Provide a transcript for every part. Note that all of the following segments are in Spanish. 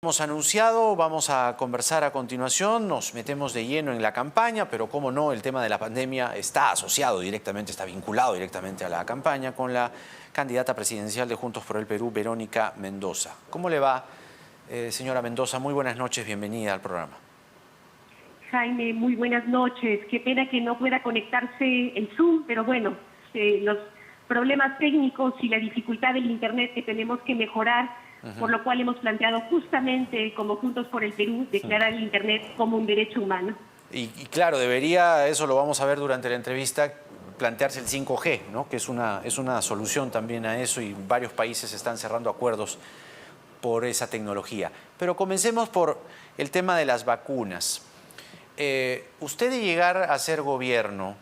Hemos anunciado, vamos a conversar a continuación, nos metemos de lleno en la campaña, pero cómo no, el tema de la pandemia está asociado directamente, está vinculado directamente a la campaña con la candidata presidencial de Juntos por el Perú, Verónica Mendoza. ¿Cómo le va, señora Mendoza? Muy buenas noches, bienvenida al programa. Jaime, muy buenas noches. Qué pena que no pueda conectarse el Zoom, pero bueno, los problemas técnicos y la dificultad del Internet que tenemos que mejorar, por lo cual hemos planteado justamente como Juntos por el Perú declarar el Internet como un derecho humano. Y claro, debería, eso lo vamos a ver durante la entrevista, plantearse el 5G, ¿no? Que es una solución también a eso y varios países están cerrando acuerdos por esa tecnología. Pero comencemos por el tema de las vacunas. Usted de llegar a ser gobierno,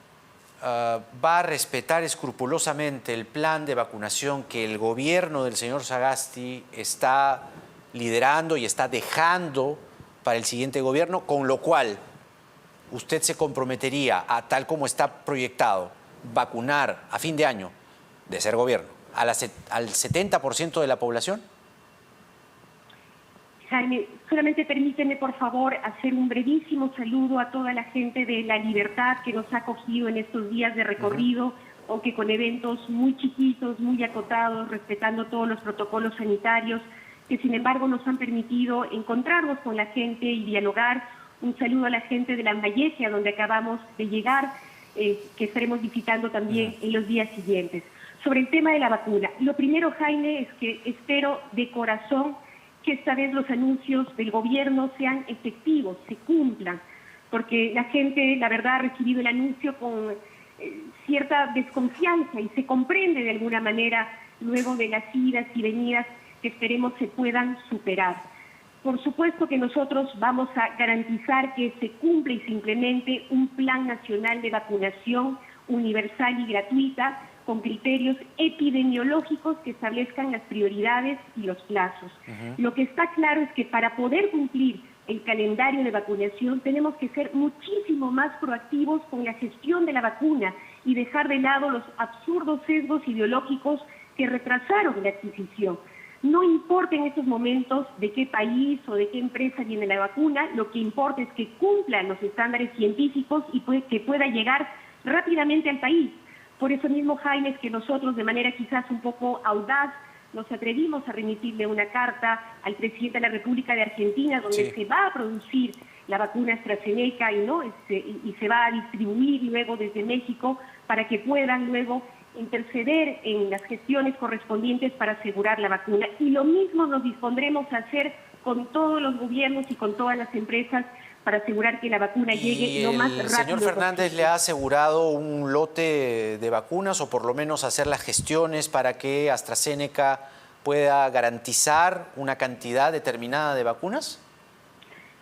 ¿va a respetar escrupulosamente el plan de vacunación que el gobierno del señor Sagasti está liderando y está dejando para el siguiente gobierno, con lo cual usted se comprometería a, tal como está proyectado, vacunar a fin de año, de ser gobierno, al 70% de la población? Jaime, solamente permíteme, por favor, hacer un brevísimo saludo a toda la gente de La Libertad que nos ha acogido en estos días de recorrido, aunque con eventos muy chiquitos, muy acotados, respetando todos los protocolos sanitarios, que sin embargo nos han permitido encontrarnos con la gente y dialogar. Un saludo a la gente de Lambayeque, a donde acabamos de llegar, que estaremos visitando también en los días siguientes. Sobre el tema de la vacuna, lo primero, Jaime, es que espero de corazón que esta vez los anuncios del gobierno sean efectivos, se cumplan, porque la gente, la verdad, ha recibido el anuncio con cierta desconfianza y se comprende de alguna manera luego de las idas y venidas que esperemos se puedan superar. Por supuesto que nosotros vamos a garantizar que se cumpla y se implemente un plan nacional de vacunación universal y gratuita con criterios epidemiológicos que establezcan las prioridades y los plazos. Lo que está claro es que para poder cumplir el calendario de vacunación tenemos que ser muchísimo más proactivos con la gestión de la vacuna y dejar de lado los absurdos sesgos ideológicos que retrasaron la adquisición. No importa en estos momentos de qué país o de qué empresa viene la vacuna, lo que importa es que cumplan los estándares científicos y que pueda llegar rápidamente al país. Por eso mismo, Jaime, es que nosotros de manera quizás un poco audaz nos atrevimos a remitirle una carta al presidente de la República de Argentina donde se va a producir la vacuna AstraZeneca y se va a distribuir luego desde México para que puedan luego interceder en las gestiones correspondientes para asegurar la vacuna. Y lo mismo nos dispondremos a hacer con todos los gobiernos y con todas las empresas para asegurar que la vacuna llegue lo más rápido posible. ¿El señor Fernández le ha asegurado un lote de vacunas o por lo menos hacer las gestiones para que AstraZeneca pueda garantizar una cantidad determinada de vacunas?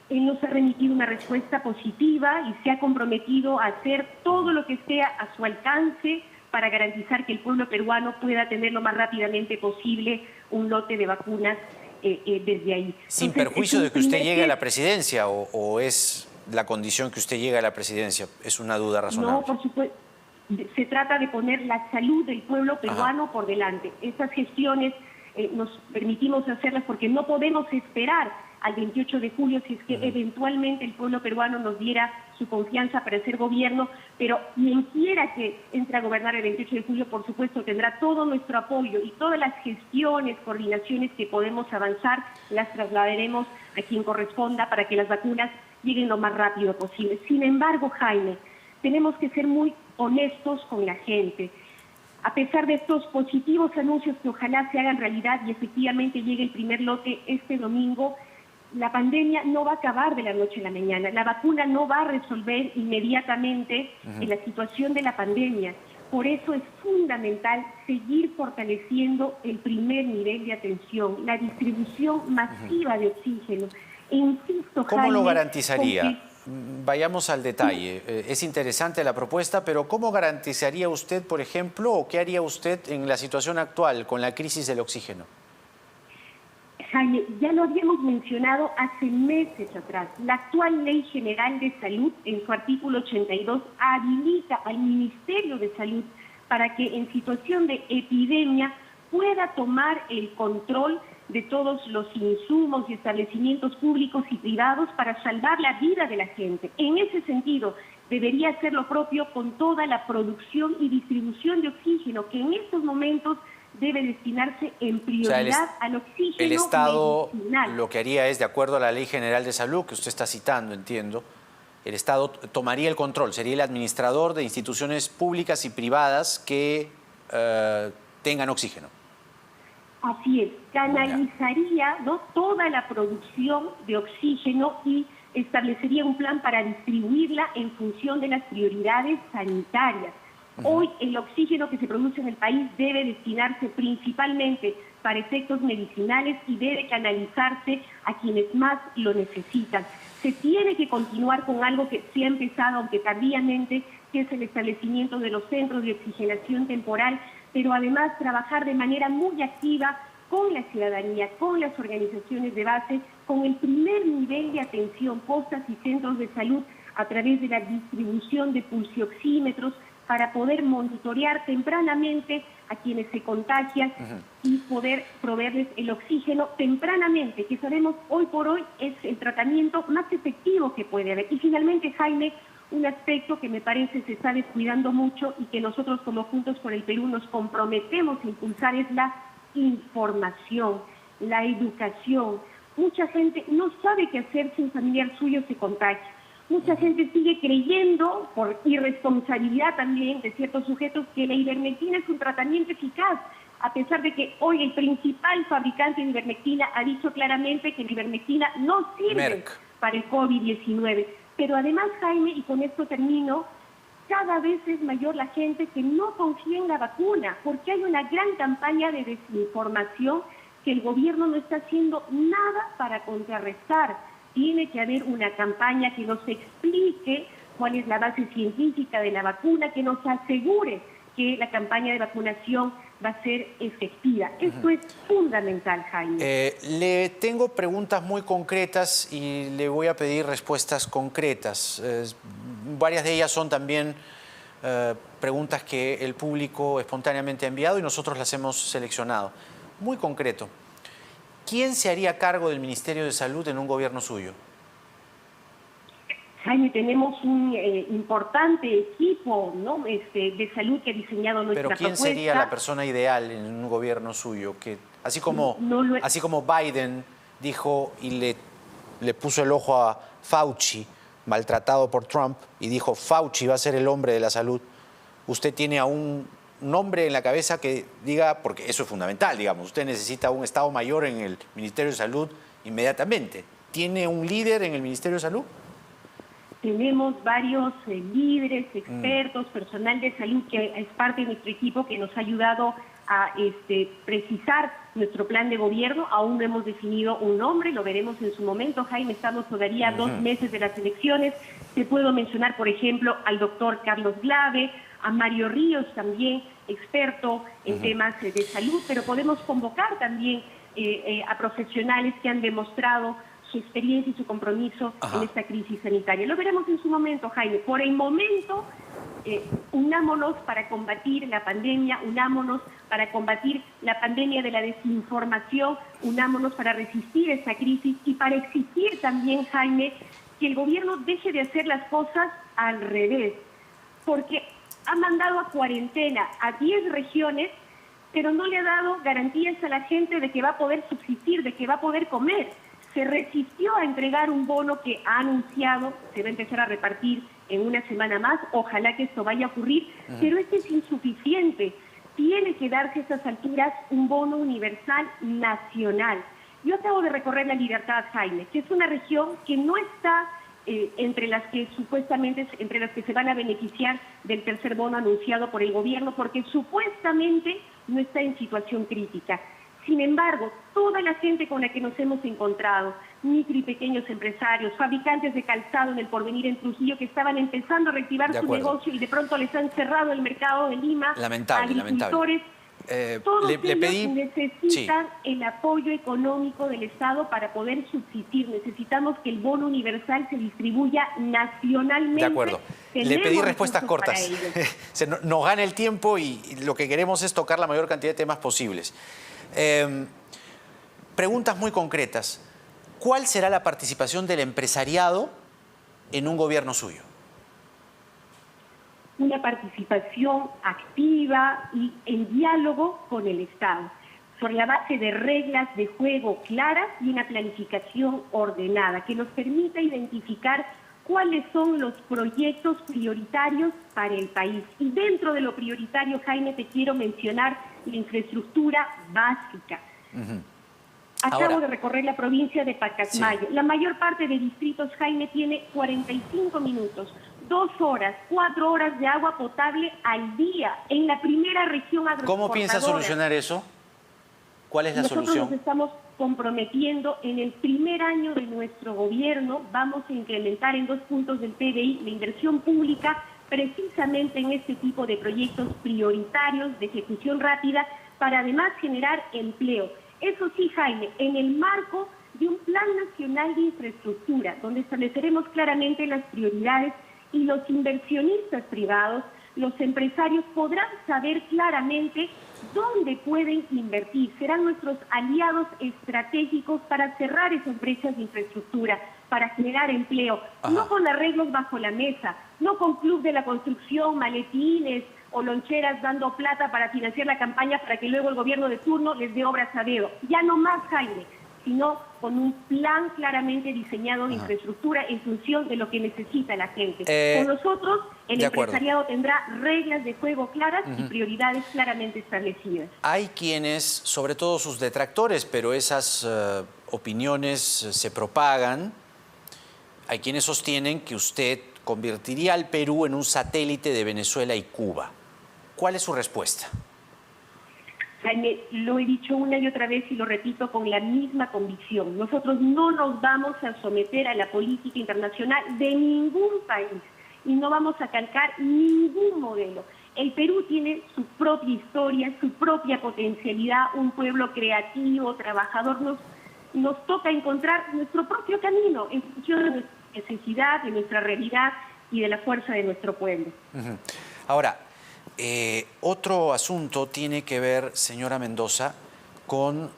Él nos ha remitido una respuesta positiva y se ha comprometido a hacer todo lo que esté a su alcance para garantizar que el pueblo peruano pueda tener lo más rápidamente posible un lote de vacunas desde ahí. Sin perjuicio de que usted llegue a la presidencia, o es la condición que usted llegue a la presidencia, es una duda razonable. No, por supuesto, se trata de poner la salud del pueblo peruano por delante. Estas gestiones nos permitimos hacerlas porque no podemos esperar al 28 de julio si es que eventualmente el pueblo peruano nos diera su confianza para ser gobierno, pero quien quiera que entre a gobernar el 28 de julio, por supuesto, tendrá todo nuestro apoyo y todas las gestiones, coordinaciones que podemos avanzar, las trasladaremos a quien corresponda para que las vacunas lleguen lo más rápido posible. Sin embargo, Jaime, tenemos que ser muy honestos con la gente. A pesar de estos positivos anuncios que ojalá se hagan realidad y efectivamente llegue el primer lote este domingo, la pandemia no va a acabar de la noche a la mañana. La vacuna no va a resolver inmediatamente la situación de la pandemia. Por eso es fundamental seguir fortaleciendo el primer nivel de atención, la distribución masiva de oxígeno. E insisto, ¿Cómo Jaime, lo garantizaría? Vayamos al detalle. Es interesante la propuesta, pero ¿cómo garantizaría usted, por ejemplo, o qué haría usted en la situación actual con la crisis del oxígeno? Jaime, ya lo habíamos mencionado hace meses atrás. La actual Ley General de Salud, en su artículo 82, habilita al Ministerio de Salud para que en situación de epidemia pueda tomar el control de todos los insumos y establecimientos públicos y privados para salvar la vida de la gente. En ese sentido, debería hacer lo propio con toda la producción y distribución de oxígeno, que en estos momentos debe destinarse en prioridad al oxígeno el Estado medicinal. lo que haría es, de acuerdo a la Ley General de Salud, que usted está citando, entiendo, el Estado tomaría el control, sería el administrador de instituciones públicas y privadas que tengan oxígeno. Así es, canalizaría, ¿no?, toda la producción de oxígeno y establecería un plan para distribuirla en función de las prioridades sanitarias. Hoy el oxígeno que se produce en el país debe destinarse principalmente para efectos medicinales y debe canalizarse a quienes más lo necesitan. Se tiene que continuar con algo que sí ha empezado, aunque tardíamente, que es el establecimiento de los centros de oxigenación temporal, pero además trabajar de manera muy activa con la ciudadanía, con las organizaciones de base, con el primer nivel de atención, postas y centros de salud a través de la distribución de pulsioxímetros, para poder monitorear tempranamente a quienes se contagian y poder proveerles el oxígeno tempranamente, que sabemos hoy por hoy es el tratamiento más efectivo que puede haber. Y finalmente, Jaime, un aspecto que me parece se está descuidando mucho y que nosotros como Juntos por el Perú nos comprometemos a impulsar es la información, la educación. Mucha gente no sabe qué hacer si un familiar suyo se contagia. Mucha gente sigue creyendo, por irresponsabilidad también de ciertos sujetos, que la ivermectina es un tratamiento eficaz, a pesar de que hoy el principal fabricante de ivermectina ha dicho claramente que la ivermectina no sirve para el COVID-19. Pero además, Jaime, y con esto termino, cada vez es mayor la gente que no confía en la vacuna, porque hay una gran campaña de desinformación que el gobierno no está haciendo nada para contrarrestar. Tiene que haber una campaña que nos explique cuál es la base científica de la vacuna, que nos asegure que la campaña de vacunación va a ser efectiva. Esto es fundamental, Jaime. Le tengo preguntas muy concretas y le voy a pedir respuestas concretas. Varias de ellas son también preguntas que el público espontáneamente ha enviado y nosotros las hemos seleccionado. Muy concreto. ¿Quién se haría cargo del Ministerio de Salud en un gobierno suyo? Jaime, tenemos un importante equipo, ¿no?, de salud que ha diseñado nuestra propuesta. Pero ¿quién sería la persona ideal en un gobierno suyo? Que, así como Biden dijo y le puso el ojo a Fauci, maltratado por Trump, y dijo Fauci va a ser el hombre de la salud, usted tiene a un nombre en la cabeza que diga, porque eso es fundamental, digamos, usted necesita un Estado Mayor en el Ministerio de Salud inmediatamente. ¿Tiene un líder en el Ministerio de Salud? Tenemos varios líderes, expertos, personal de salud que es parte de nuestro equipo que nos ha ayudado a precisar nuestro plan de gobierno. Aún no hemos definido un nombre, lo veremos en su momento. Jaime, estamos todavía a 2 meses de las elecciones. Te puedo mencionar, por ejemplo, al doctor Carlos Glave, a Mario Ríos también, experto en temas de salud, pero podemos convocar también a profesionales que han demostrado su experiencia y su compromiso en esta crisis sanitaria. Lo veremos en su momento, Jaime. Por el momento, unámonos para combatir la pandemia, unámonos para combatir la pandemia de la desinformación, unámonos para resistir esta crisis y para exigir también, Jaime, que el gobierno deje de hacer las cosas al revés, porque ha mandado a cuarentena a 10 regiones, pero no le ha dado garantías a la gente de que va a poder subsistir, de que va a poder comer. Se resistió a entregar un bono que ha anunciado, se va a empezar a repartir en una semana más, ojalá que esto vaya a ocurrir, pero este es insuficiente. Tiene que darse a estas alturas un bono universal nacional. Yo acabo de recorrer La Libertad, Jaime, que es una región que no está entre las que supuestamente, entre las que se van a beneficiar del tercer bono anunciado por el gobierno, porque supuestamente no está en situación crítica. Sin embargo, toda la gente con la que nos hemos encontrado, micro y pequeños empresarios, fabricantes de calzado en El Porvenir, en Trujillo, que estaban empezando a reactivar su negocio y de pronto les han cerrado el mercado de Lima, agricultores, todos ellos necesitan el apoyo económico del Estado para poder subsistir. Necesitamos que el bono universal se distribuya nacionalmente. De acuerdo. Le pedí respuestas cortas. Nos gana el tiempo y lo que queremos es tocar la mayor cantidad de temas posibles. preguntas muy concretas. ¿Cuál será la participación del empresariado en un gobierno suyo? Una participación activa y en diálogo con el Estado, sobre la base de reglas de juego claras y una planificación ordenada que nos permita identificar cuáles son los proyectos prioritarios para el país. Y dentro de lo prioritario, Jaime, te quiero mencionar la infraestructura básica. Acabo de recorrer la provincia de Pacasmayo. Sí. La mayor parte de distritos, Jaime, tiene 45 minutos, 2 horas, 4 horas de agua potable al día en la primera región agroexportadora. ¿Cómo piensa solucionar eso? ¿Cuál es la solución? Nosotros nos estamos comprometiendo en el primer año de nuestro gobierno, vamos a incrementar en 2 puntos del PBI la inversión pública precisamente en este tipo de proyectos prioritarios de ejecución rápida para además generar empleo. Eso sí, Jaime, en el marco de un Plan Nacional de Infraestructura, donde estableceremos claramente las prioridades y los inversionistas privados, los empresarios podrán saber claramente dónde pueden invertir. Serán nuestros aliados estratégicos para cerrar esas brechas de infraestructura, para generar empleo, no con arreglos bajo la mesa, no con club de la construcción, maletines o loncheras dando plata para financiar la campaña para que luego el gobierno de turno les dé obras a dedo. Ya no más, Jaime, sino con un plan claramente diseñado de infraestructura en función de lo que necesita la gente. Con nosotros, el empresariado tendrá reglas de juego claras y prioridades claramente establecidas. Hay quienes, sobre todo sus detractores, pero esas opiniones se propagan, hay quienes sostienen que usted convertiría al Perú en un satélite de Venezuela y Cuba. ¿Cuál es su respuesta? Jaime, lo he dicho una y otra vez y lo repito con la misma convicción. Nosotros no nos vamos a someter a la política internacional de ningún país y no vamos a calcar ningún modelo. El Perú tiene su propia historia, su propia potencialidad, un pueblo creativo, trabajador. Nos toca encontrar nuestro propio camino en función de nuestra necesidad, de nuestra realidad y de la fuerza de nuestro pueblo. Ahora, otro asunto tiene que ver, señora Mendoza, con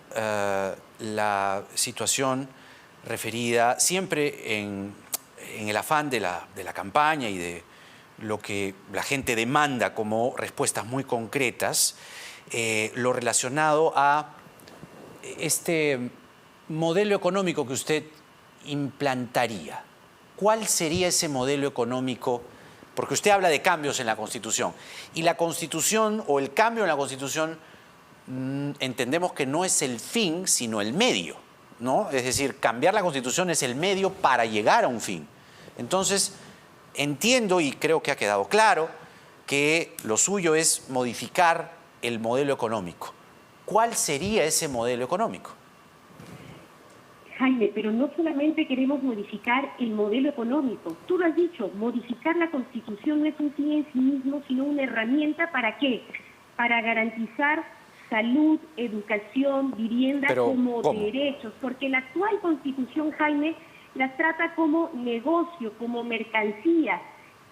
la situación referida siempre en el afán de la campaña y de lo que la gente demanda como respuestas muy concretas, lo relacionado a este modelo económico que usted implantaría. ¿Cuál sería ese modelo económico? Porque usted habla de cambios en la Constitución. Y la Constitución o el cambio en la Constitución entendemos que no es el fin, sino el medio, ¿no? Es decir, cambiar la Constitución es el medio para llegar a un fin. Entonces, entiendo y creo que ha quedado claro que lo suyo es modificar el modelo económico. ¿Cuál sería ese modelo económico? Jaime, pero no solamente queremos modificar el modelo económico. Tú lo has dicho, modificar la Constitución no es un fin en sí mismo, sino una herramienta ¿para qué? Para garantizar salud, educación, vivienda como derechos. Porque la actual Constitución, Jaime, las trata como negocio, como mercancía.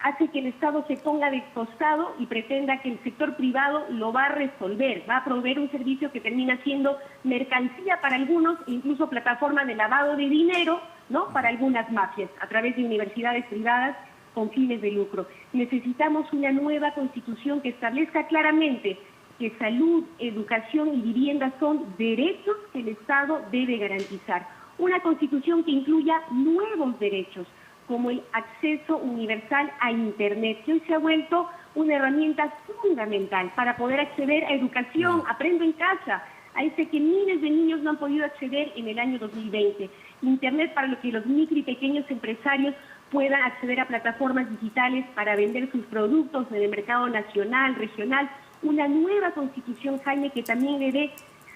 Hace que el Estado se ponga de costado y pretenda que el sector privado lo va a resolver, va a proveer un servicio que termina siendo mercancía para algunos, incluso plataforma de lavado de dinero, ¿no? Para algunas mafias, a través de universidades privadas con fines de lucro. Necesitamos una nueva Constitución que establezca claramente que salud, educación y vivienda son derechos que el Estado debe garantizar. Una Constitución que incluya nuevos derechos, como el acceso universal a Internet, que hoy se ha vuelto una herramienta fundamental para poder acceder a educación, aprendo en casa, a ese que miles de niños no han podido acceder en el año 2020. Internet para lo que los micro y pequeños empresarios puedan acceder a plataformas digitales para vender sus productos en el mercado nacional, regional. Una nueva Constitución, Jaime, que también le dé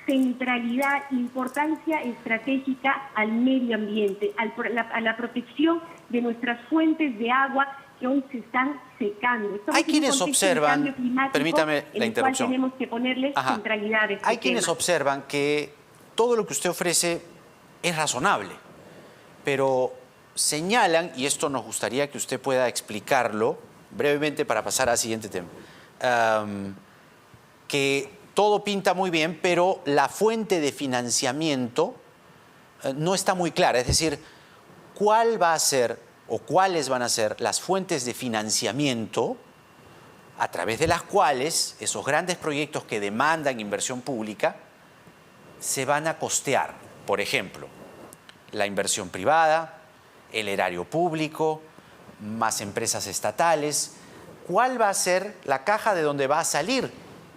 centralidad, importancia estratégica al medio ambiente, a la protección de nuestras fuentes de agua que hoy se están secando. Hay quienes observan, permítame la interrupción, tenemos que ponerle centralidad. Hay quienes observan que todo lo que usted ofrece es razonable, pero señalan, y esto nos gustaría que usted pueda explicarlo brevemente para pasar al siguiente tema, que todo pinta muy bien, pero la fuente de financiamiento no está muy clara. Es decir, ¿cuál va a ser o cuáles van a ser las fuentes de financiamiento a través de las cuales esos grandes proyectos que demandan inversión pública se van a costear? Por ejemplo, la inversión privada, el erario público, más empresas estatales. ¿Cuál va a ser la caja de donde va a salir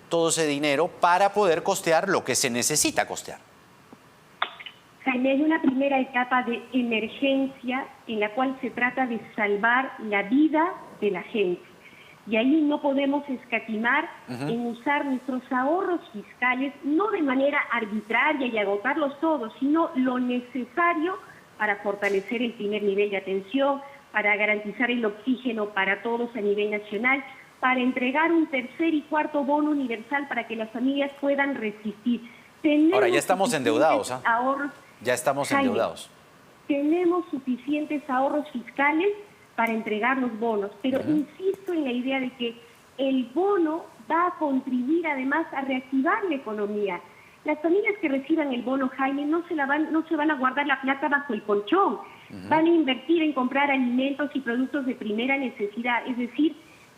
todo ese dinero para poder costear lo que se necesita costear? Jaime, hay una primera etapa de emergencia en la cual se trata de salvar la vida de la gente. Y ahí no podemos escatimar en usar nuestros ahorros fiscales, no de manera arbitraria y agotarlos todos, sino lo necesario para fortalecer el primer nivel de atención, para garantizar el oxígeno para todos a nivel nacional, para entregar un tercer y cuarto bono universal para que las familias puedan resistir. Ahora, ya estamos endeudados, ¿ah? Ahorros, ya estamos endeudados. Tenemos suficientes ahorros fiscales para entregar los bonos, pero insisto en la idea de que el bono va a contribuir además a reactivar la economía. Las familias que reciban el bono, Jaime, no se van a guardar la plata bajo el colchón, van a invertir en comprar alimentos y productos de primera necesidad, es decir,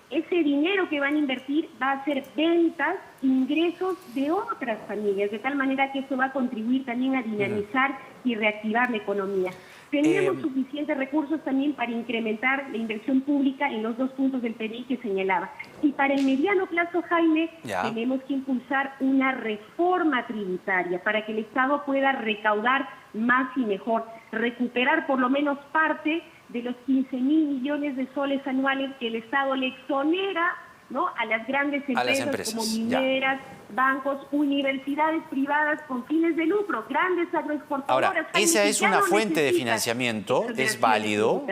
ese dinero que van a invertir va a ser ventas, ingresos de otras familias, de tal manera que eso va a contribuir también a dinamizar y reactivar la economía. Tenemos suficientes recursos también para incrementar la inversión pública en los 2 puntos del PBI que señalaba. Y para el mediano plazo, Jaime, tenemos que impulsar una reforma tributaria para que el Estado pueda recaudar más y mejor, recuperar por lo menos parte de los 15.000 millones de soles anuales que el Estado le exonera, ¿no?, a las grandes empresas como mineras, bancos, universidades privadas con fines de lucro, grandes agroexportadoras. Ahora, esa es una fuente de financiamiento, es válido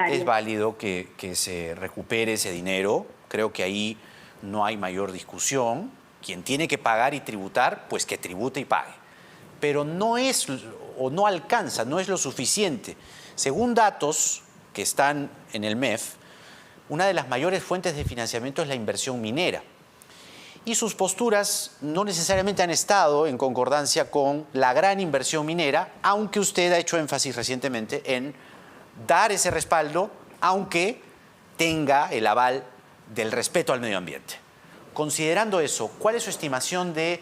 que se recupere ese dinero, creo que ahí no hay mayor discusión. Quien tiene que pagar y tributar, pues que tribute y pague. Pero no es, o no alcanza, no es lo suficiente. Según datos que están en el MEF, una de las mayores fuentes de financiamiento es la inversión minera. Y sus posturas no necesariamente han estado en concordancia con la gran inversión minera, aunque usted ha hecho énfasis recientemente en dar ese respaldo, aunque tenga el aval del respeto al medio ambiente. Considerando eso, ¿cuál es su estimación de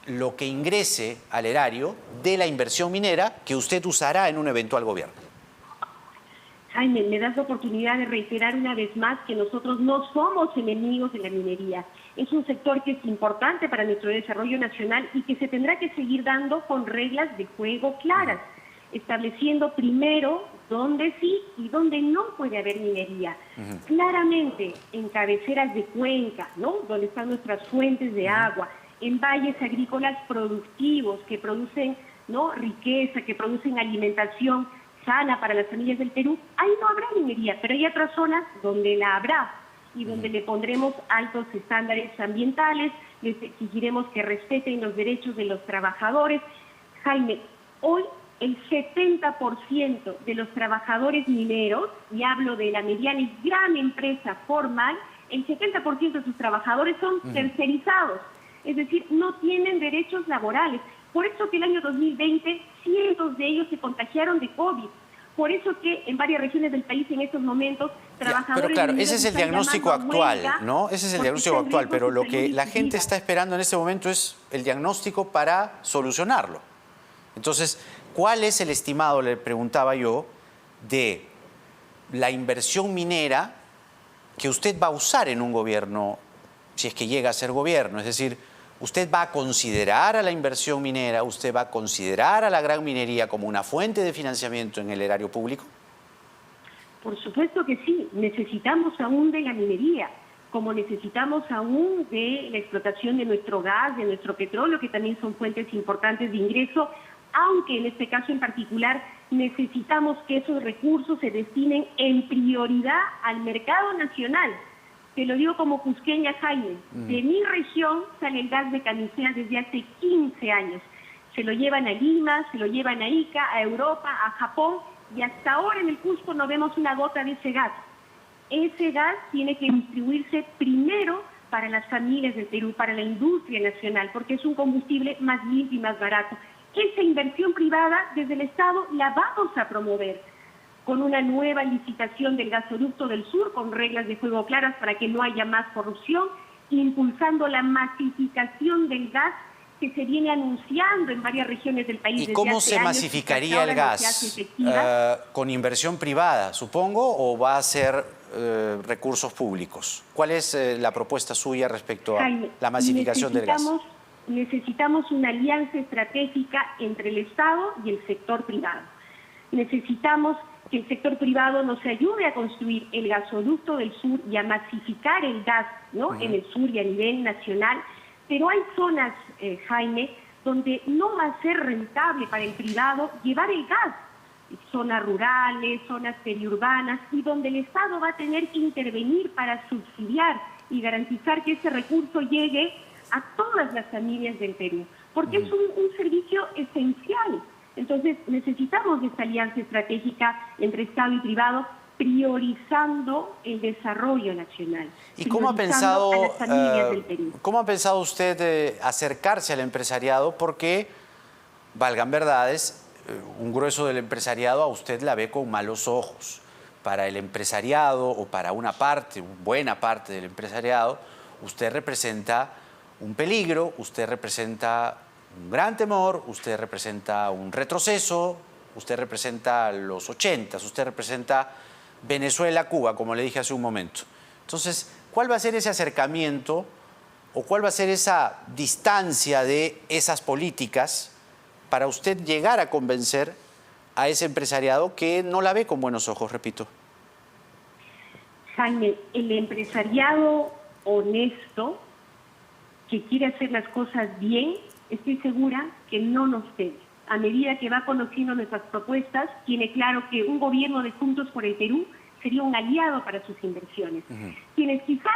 lo que ingrese al erario de la inversión minera que usted usará en un eventual gobierno? Jaime, me das la oportunidad de reiterar una vez más que nosotros no somos enemigos de la minería. Es un sector que es importante para nuestro desarrollo nacional y que se tendrá que seguir dando con reglas de juego claras, estableciendo primero dónde sí y dónde no puede haber minería. Claramente, en cabeceras de cuenca, ¿no?, donde están nuestras fuentes de agua, en valles agrícolas productivos que producen, ¿no?, riqueza, que producen alimentación sana para las familias del Perú, ahí no habrá minería, pero hay otras zonas donde la habrá y donde le pondremos altos estándares ambientales, les exigiremos que respeten los derechos de los trabajadores. Jaime, hoy el 70% de los trabajadores mineros, y hablo de la mediana y gran empresa formal, el 70% de sus trabajadores son tercerizados, es decir, no tienen derechos laborales. Por eso que el año 2020 cientos de ellos se contagiaron de COVID. Por eso que en varias regiones del país en estos momentos trabajadores... Pero claro, ese es el diagnóstico actual, ¿no? Ese es el diagnóstico actual, pero lo que la gente está esperando en este momento es el diagnóstico para solucionarlo. Entonces, ¿cuál es el estimado, le preguntaba yo, de la inversión minera que usted va a usar en un gobierno, si es que llega a ser gobierno? Es decir, ¿usted va a considerar a la inversión minera, usted va a considerar a la gran minería como una fuente de financiamiento en el erario público? Por supuesto que sí, necesitamos aún de la minería, como necesitamos aún de la explotación de nuestro gas, de nuestro petróleo, que también son fuentes importantes de ingreso, aunque en este caso en particular necesitamos que esos recursos se destinen en prioridad al mercado nacional. Te lo digo como cusqueña, Jaime, de mi región sale el gas de Camisea desde hace 15 años. Se lo llevan a Lima, se lo llevan a Ica, a Europa, a Japón, y hasta ahora en el Cusco no vemos una gota de ese gas. Ese gas tiene que distribuirse primero para las familias del Perú, para la industria nacional, porque es un combustible más limpio y más barato. Esa inversión privada desde el Estado la vamos a promover con una nueva licitación del gasoducto del sur, con reglas de juego claras para que no haya más corrupción, impulsando la masificación del gas que se viene anunciando en varias regiones del país. ¿Y cómo se masificaría el gas? ¿Con inversión privada, supongo, o va a ser recursos públicos? ¿Cuál es la propuesta suya respecto a la masificación del gas? Necesitamos una alianza estratégica entre el Estado y el sector privado. Necesitamos que el sector privado nos ayude a construir el gasoducto del sur y a masificar el gas, ¿no? En el sur y a nivel nacional. Pero hay zonas, Jaime, donde no va a ser rentable para el privado llevar el gas. Zonas rurales, zonas periurbanas, y donde el Estado va a tener que intervenir para subsidiar y garantizar que ese recurso llegue a todas las familias del Perú, porque es un servicio esencial. Entonces necesitamos esta alianza estratégica entre Estado y privado, priorizando el desarrollo nacional. ¿Y cómo ha pensado usted acercarse al empresariado? Porque, valgan verdades, un grueso del empresariado a usted la ve con malos ojos. Para el empresariado o para una buena parte del empresariado, usted representa un peligro, usted representa un gran temor, usted representa un retroceso, usted representa los 80, usted representa Venezuela, Cuba, como le dije hace un momento. Entonces, ¿cuál va a ser ese acercamiento o cuál va a ser esa distancia de esas políticas para usted llegar a convencer a ese empresariado que no la ve con buenos ojos, repito? Jaime, el empresariado honesto que quiere hacer las cosas bien, estoy segura que no nos teme. A medida que va conociendo nuestras propuestas, tiene claro que un gobierno de Juntos por el Perú sería un aliado para sus inversiones. Quienes quizás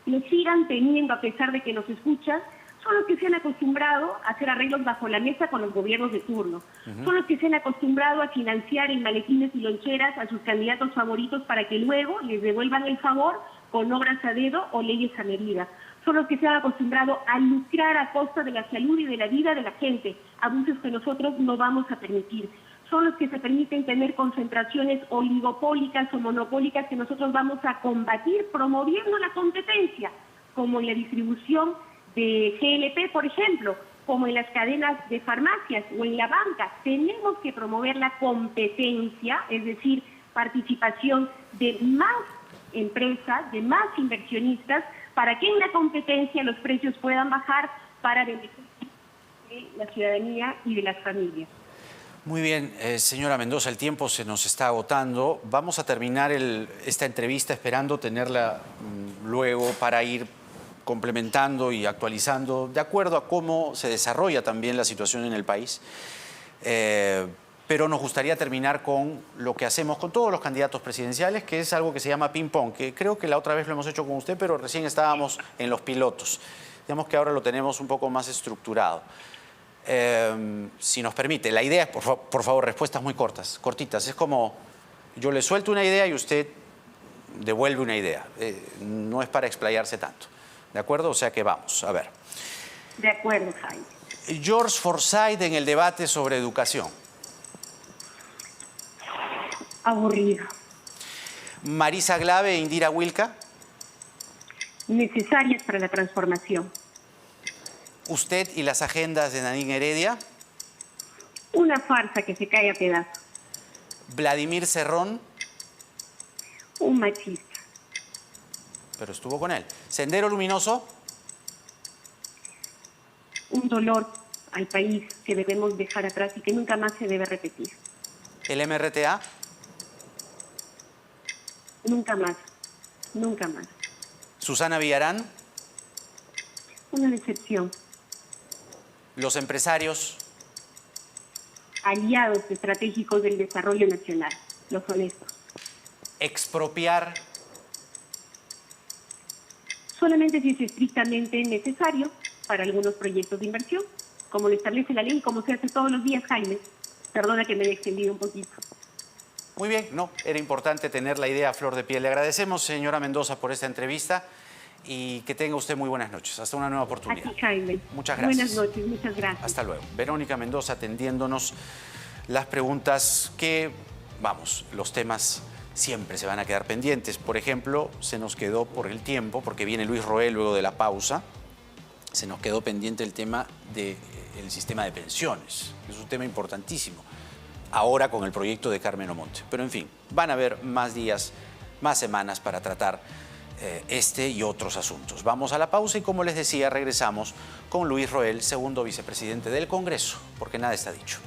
lo sigan teniendo a pesar de que nos escuchan, son los que se han acostumbrado a hacer arreglos bajo la mesa con los gobiernos de turno. Son los que se han acostumbrado a financiar en maletines y loncheras a sus candidatos favoritos para que luego les devuelvan el favor con obras a dedo o leyes a medida. Son los que se han acostumbrado a lucrar a costa de la salud y de la vida de la gente, abusos que nosotros no vamos a permitir. Son los que se permiten tener concentraciones oligopólicas o monopólicas que nosotros vamos a combatir promoviendo la competencia, como en la distribución de GLP, por ejemplo, como en las cadenas de farmacias o en la banca. Tenemos que promover la competencia, es decir, participación de más empresas, de más inversionistas, para que en la competencia los precios puedan bajar para beneficio de la ciudadanía y de las familias. Muy bien, señora Mendoza, el tiempo se nos está agotando. Vamos a terminar esta entrevista esperando tenerla luego para ir complementando y actualizando de acuerdo a cómo se desarrolla también la situación en el país. Pero nos gustaría terminar con lo que hacemos con todos los candidatos presidenciales, que es algo que se llama ping-pong, que creo que la otra vez lo hemos hecho con usted, pero recién estábamos en los pilotos. Digamos que ahora lo tenemos un poco más estructurado. Si nos permite, la idea es, por favor, respuestas muy cortitas. Es como, yo le suelto una idea y usted devuelve una idea. No es para explayarse tanto. ¿De acuerdo? O sea que vamos, a ver. De acuerdo, Jaime. George Forsyth en el debate sobre educación. Aburrido. Marisa Glave e Indira Wilka. Necesarias para la transformación. Usted y las agendas de Nadine Heredia. Una farsa que se cae a pedazos. Vladimir Cerrón. Un machista. Pero estuvo con él. Sendero Luminoso. Un dolor al país que debemos dejar atrás y que nunca más se debe repetir. El MRTA. Nunca más. Nunca más. Susana Villarán. Una decepción. Los empresarios. Aliados estratégicos del desarrollo nacional. Los honestos. Expropiar. Solamente si es estrictamente necesario para algunos proyectos de inversión, como lo establece la ley y como se hace todos los días, Jaime. Perdona que me haya extendido un poquito. Muy bien, no, era importante tener la idea a flor de piel. Le agradecemos, señora Mendoza, por esta entrevista y que tenga usted muy buenas noches. Hasta una nueva oportunidad. Aquí, Jaime. Muchas gracias. Buenas noches, muchas gracias. Hasta luego. Verónica Mendoza atendiéndonos las preguntas que, vamos, los temas siempre se van a quedar pendientes. Por ejemplo, se nos quedó por el tiempo, porque viene Luis Roel luego de la pausa, se nos quedó pendiente el tema del sistema de pensiones. Es un tema importantísimo. Ahora con el proyecto de Carmen Omonte. Pero en fin, van a haber más días, más semanas para tratar este y otros asuntos. Vamos a la pausa y, como les decía, regresamos con Luis Roel, segundo vicepresidente del Congreso, porque nada está dicho.